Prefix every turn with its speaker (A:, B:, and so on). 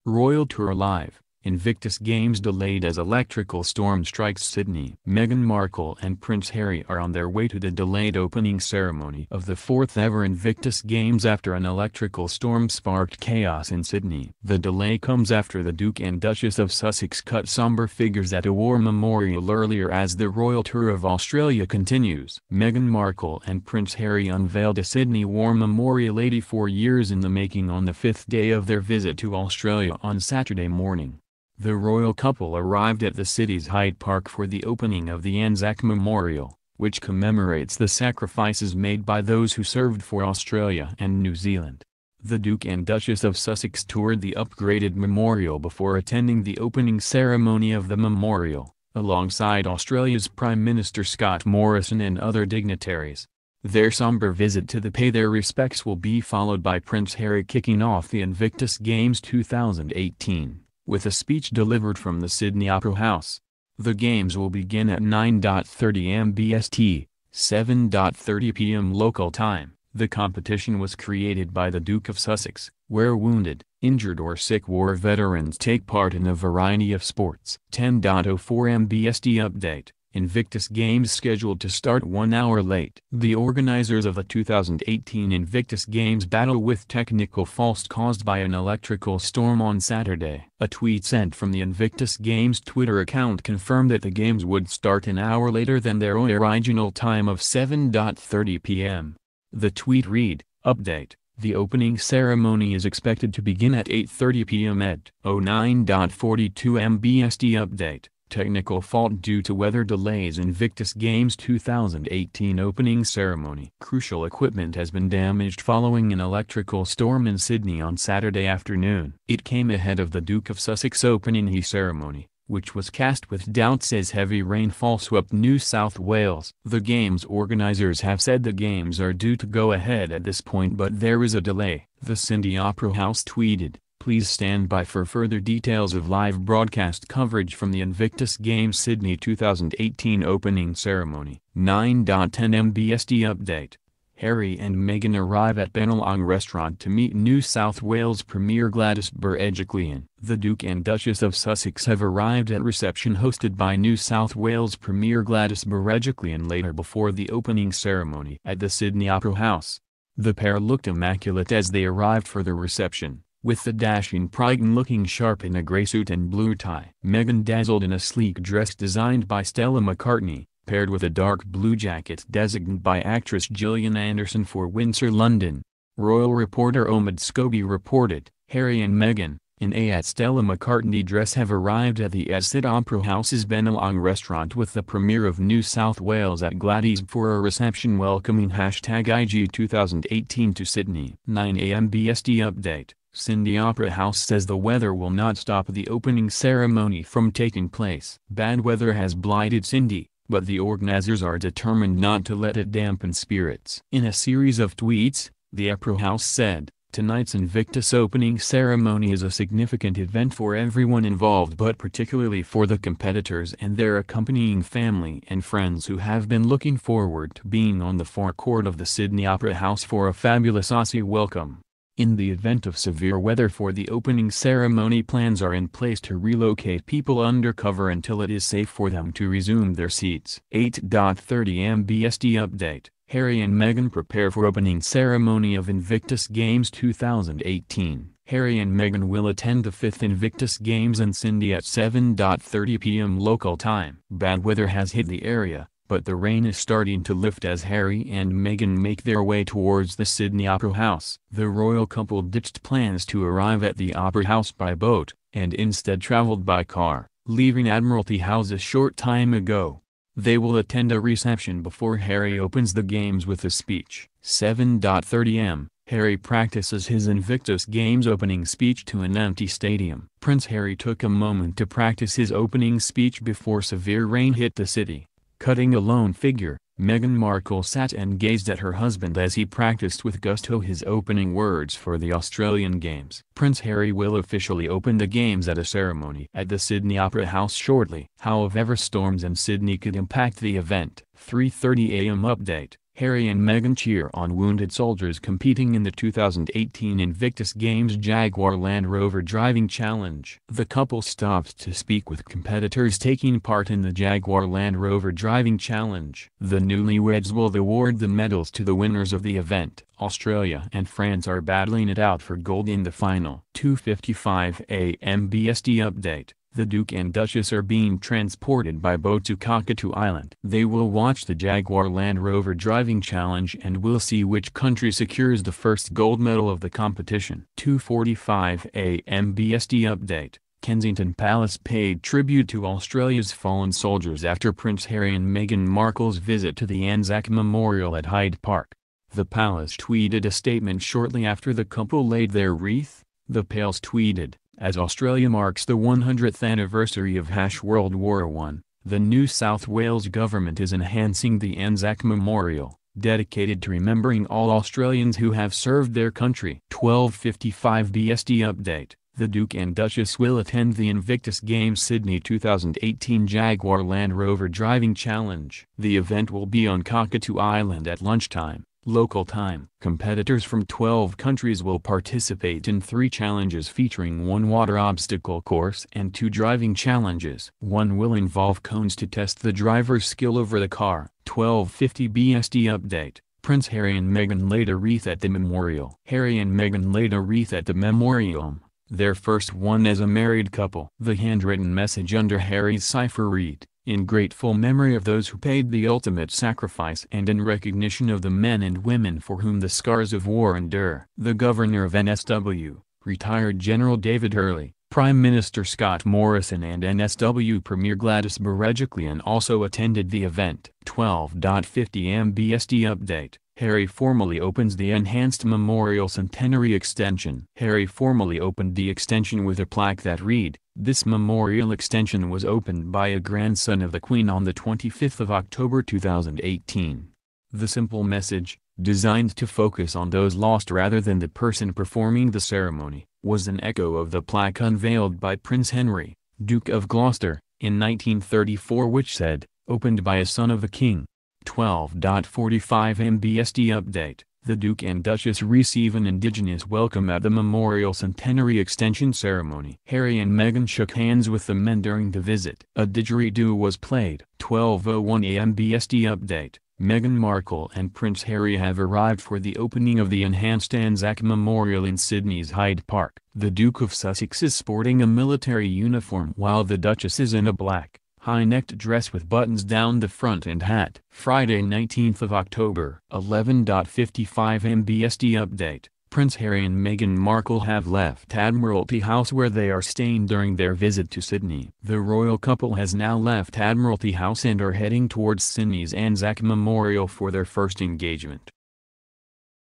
A: Royal Tour Live, Invictus Games delayed as electrical storm strikes Sydney. Meghan Markle and Prince Harry are on their way to the delayed opening ceremony of the fourth-ever Invictus Games after an electrical storm sparked chaos in Sydney. The delay comes after the Duke and Duchess of Sussex cut somber figures at a war memorial earlier as the Royal Tour of Australia continues. Meghan Markle and Prince Harry unveiled a Sydney War Memorial 84 years in the making on the fifth day of their visit to Australia on Saturday morning. The royal couple arrived at the city's Hyde Park for the opening of the Anzac Memorial, which commemorates the sacrifices made by those who served for Australia and New Zealand. The Duke and Duchess of Sussex toured the upgraded memorial before attending the opening ceremony of the memorial, alongside Australia's Prime Minister Scott Morrison and other dignitaries. Their somber visit to pay their respects will be followed by Prince Harry kicking off the Invictus Games 2018. With a speech delivered from the Sydney Opera House. The games will begin at 9:30 am BST, 7:30 p.m. local time. The competition was created by the Duke of Sussex, where wounded, injured or sick war veterans take part in a variety of sports. 10:04 am BST update. Invictus Games scheduled to start 1 hour late. The organizers of the 2018 Invictus Games battle with technical faults caused by an electrical storm on Saturday. A tweet sent from the Invictus Games Twitter account confirmed that the games would start an hour later than their original time of 7:30 p.m. The tweet read, "Update. The opening ceremony is expected to begin at 8:30 p.m. at 09:42 am BST update. Technical fault due to weather delays. Invictus Games 2018 opening ceremony. Crucial equipment has been damaged following an electrical storm in Sydney on Saturday afternoon. It came ahead of the Duke of Sussex opening ceremony, which was cast with doubts as heavy rainfall swept New South Wales. The games organizers have said the games are due to go ahead at this point, but there is a delay. The Sydney Opera House tweeted, "Please stand by for further details of live broadcast coverage from the Invictus Games Sydney 2018 opening ceremony." 9:10 am BST update. Harry and Meghan arrive at Bennelong Restaurant to meet New South Wales Premier Gladys Berejiklian. The Duke and Duchess of Sussex have arrived at reception hosted by New South Wales Premier Gladys Berejiklian later before the opening ceremony at the Sydney Opera House. The pair looked immaculate as they arrived for the reception, with the dashing Prigan looking sharp in a grey suit and blue tie. Meghan dazzled in a sleek dress designed by Stella McCartney, paired with a dark blue jacket designed by actress Gillian Anderson for Windsor, London. Royal reporter Omid Scobie reported, "Harry and Meghan, in a Stella McCartney dress, have arrived at the Sydney Opera House's Bennelong Restaurant with the Premier of New South Wales at Gladys for a reception welcoming #IG 2018 to Sydney." 9 am BST update. Sydney Opera House says the weather will not stop the opening ceremony from taking place. Bad weather has blighted Sydney, but the organizers are determined not to let it dampen spirits. In a series of tweets, the Opera House said, "Tonight's Invictus opening ceremony is a significant event for everyone involved, but particularly for the competitors and their accompanying family and friends who have been looking forward to being on the forecourt of the Sydney Opera House for a fabulous Aussie welcome. In the event of severe weather for the opening ceremony, plans are in place to relocate people under cover until it is safe for them to resume their seats." 8:30 am BST update. Harry and Meghan prepare for opening ceremony of Invictus Games 2018. Harry and Meghan will attend the 5th Invictus Games in Sydney at 7:30 p.m. local time. Bad weather has hit the area, but the rain is starting to lift as Harry and Meghan make their way towards the Sydney Opera House. The royal couple ditched plans to arrive at the Opera House by boat, and instead travelled by car, leaving Admiralty House a short time ago. They will attend a reception before Harry opens the games with a speech. 7:30 am. Harry practices his Invictus Games opening speech to an empty stadium. Prince Harry took a moment to practice his opening speech before severe rain hit the city. Cutting a lone figure, Meghan Markle sat and gazed at her husband as he practiced with gusto his opening words for the Australian Games. Prince Harry will officially open the games at a ceremony at the Sydney Opera House shortly. However, storms in Sydney could impact the event. 3:30 am update. Harry and Meghan cheer on wounded soldiers competing in the 2018 Invictus Games Jaguar Land Rover Driving Challenge. The couple stopped to speak with competitors taking part in the Jaguar Land Rover Driving Challenge. The newlyweds will award the medals to the winners of the event. Australia and France are battling it out for gold in the final. 2:55 a.m. BST update. The Duke and Duchess are being transported by boat to Cockatoo Island. They will watch the Jaguar Land Rover Driving Challenge and will see which country secures the first gold medal of the competition. 2:45 a.m. BST update. Kensington Palace paid tribute to Australia's fallen soldiers after Prince Harry and Meghan Markle's visit to the Anzac Memorial at Hyde Park. The palace tweeted a statement shortly after the couple laid their wreath. The Palace tweeted, "As Australia marks the 100th anniversary of World War I, the New South Wales government is enhancing the Anzac Memorial, dedicated to remembering all Australians who have served their country." 12:55 BST update. The Duke and Duchess will attend the Invictus Games Sydney 2018 Jaguar Land Rover Driving Challenge. The event will be on Cockatoo Island at lunchtime, local time. Competitors from 12 countries will participate in 3 challenges featuring 1 water obstacle course and 2 driving challenges. One will involve cones to test the driver's skill over the car. 12:50 BST update. Prince Harry and Meghan laid a wreath at the memorial. Harry and Meghan laid a wreath at the memorial, their first one as a married couple. The handwritten message under Harry's cipher read, "In grateful memory of those who paid the ultimate sacrifice and in recognition of the men and women for whom the scars of war endure." The governor of NSW, retired General David Hurley, Prime Minister Scott Morrison and NSW Premier Gladys Berejiklian also attended the event. 12:50 am BST update. Harry formally opens the enhanced Memorial Centenary Extension. Harry formally opened the extension with a plaque that read, "This memorial extension was opened by a grandson of the Queen on the 25th of October 2018. The simple message, designed to focus on those lost rather than the person performing the ceremony, was an echo of the plaque unveiled by Prince Henry, Duke of Gloucester, in 1934 which said, 'Opened by a son of the King.' 12:45 am BST update. The Duke and Duchess receive an Indigenous welcome at the Memorial Centenary Extension ceremony. Harry and Meghan shook hands with the men during the visit. A didgeridoo was played. 12:01 am BST update. Meghan Markle and Prince Harry have arrived for the opening of the enhanced Anzac Memorial in Sydney's Hyde Park. The Duke of Sussex is sporting a military uniform while the Duchess is in a black, high-necked dress with buttons down the front and hat. Friday 19th of October. 11:55 am BST update. Prince Harry and Meghan Markle have left Admiralty House where they are staying during their visit to Sydney. The royal couple has now left Admiralty House and are heading towards Sydney's Anzac Memorial for their first engagement.